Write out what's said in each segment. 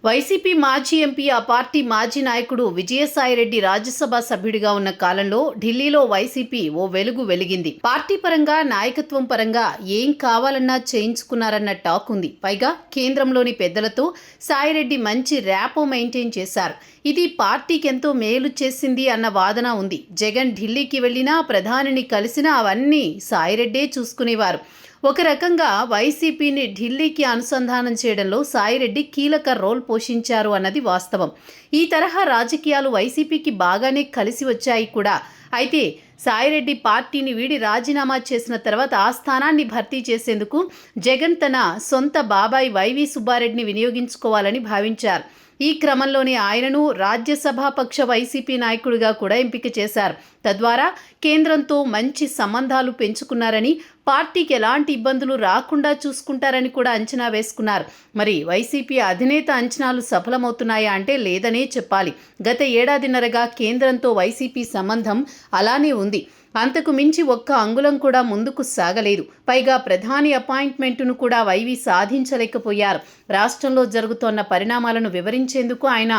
YCP మాజీ MP, ఆ party మాజీ నాయకుడు విజయసాయిరెడ్డి రాజ్యసభ సభ్యుడిగా ఉన్న కాలంలో ఢిల్లీలో వైసీపీ ఓ వెలుగు వెలిగింది. పార్టీ పరంగా, నాయకత్వం పరంగా ఏం కావాలన్నా చేయించుకున్నారన్న టాక్ ఉంది. పైగా కేంద్రంలోని పెద్దలతో సాయిరెడ్డి మంచి ర్యాపో మెయింటైన్ చేశారు. ఇది పార్టీకి ఎంతో మేలు చేసింది అన్న వాదన ఉంది. జగన్ ఢిల్లీకి వెళ్లినా, ప్రధానిని కలిసినా అవన్నీ సాయిరెడ్డే చూసుకునేవారు. ఒక రకంగా వైసీపీని ఢిల్లీకి అనుసంధానం చేయడంలో సాయిరెడ్డి కీలక రోల్ పోషించారు అన్నది వాస్తవం. ఈ తరహా రాజకీయాలు వైసీపీకి బాగానే కలిసి వచ్చాయి కూడా. అయితే సాయిరెడ్డి పార్టీని వీడి రాజీనామా చేసిన తర్వాత ఆ స్థానాన్ని భర్తీ చేసేందుకు జగన్ తన సొంత బాబాయ్ వైవి సుబ్బారెడ్డిని వినియోగించుకోవాలని భావించారు. ఈ క్రమంలోనే ఆయనను రాజ్యసభాపక్ష వైసీపీ నాయకుడిగా కూడా ఎంపిక చేశారు. తద్వారా కేంద్రంతో మంచి సంబంధాలు పెంచుకున్నారని, పార్టీకి ఎలాంటి ఇబ్బందులు రాకుండా చూసుకుంటారని కూడా అంచనా వేసుకున్నారు. మరి వైసీపీ అధినేత అంచనాలు సఫలమవుతున్నాయా అంటే లేదనే చెప్పాలి. గత ఏడాదిన్నరగా కేంద్రంతో వైసీపీ సంబంధం అలానే ఉంది. అంతకు మించి ఒక్క అంగుళం కూడా ముందుకు సాగలేదు. పైగా ప్రధాని అపాయింట్మెంటును కూడా వైవి సాధించలేకపోయారు. రాష్ట్రంలో జరుగుతోన్న పరిణామాలను వివరించేందుకు ఆయన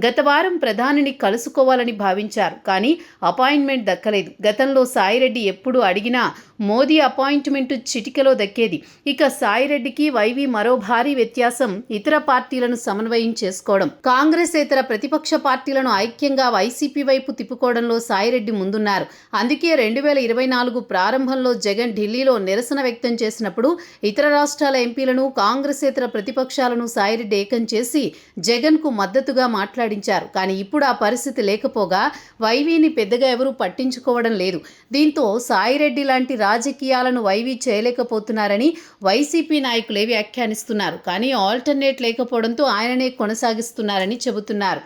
గత వారం ప్రధానిని కలుసుకోవాలని భావించారు. కానీ అపాయింట్మెంట్ దక్కలేదు. గతంలో సాయిరెడ్డి ఎప్పుడు అడిగినా మోదీ అపాయింట్మెంటు చిటికెలో దక్కేది. ఇక సాయిరెడ్డికి వైవి మరో భారీ వ్యత్యాసం ఇతర పార్టీలను సమన్వయం చేసుకోవడం. కాంగ్రెసేతర ప్రతిపక్ష పార్టీలను ఐక్యంగా వైసీపీ వైపు తిప్పుకోవడంలో సాయిరెడ్డి ముందున్నారు. అందుకే 2024 ప్రారంభంలో జగన్ ఢిల్లీలో నిరసన వ్యక్తం చేసినప్పుడు ఇతర రాష్ట్రాల ఎంపీలను, కాంగ్రెసేతర ప్రతిపక్షాలను సాయిరెడ్డి ఏకం చేసి జగన్కు మద్దతుగా మాట్లాడించారు. కానీ ఇప్పుడు ఆ పరిస్థితి లేకపోగా వైవీని పెద్దగా ఎవరూ పట్టించుకోవడం లేదు. దీంతో సాయిరెడ్డి లాంటి రాజకీయాలను వైవి చేయలేకపోతున్నారని వైసీపీ నాయకులే వ్యాఖ్యానిస్తున్నారు. కానీ ఆల్టర్నేట్ లేకపోవడంతో ఆయననే కొనసాగిస్తున్నారని చెబుతున్నారు.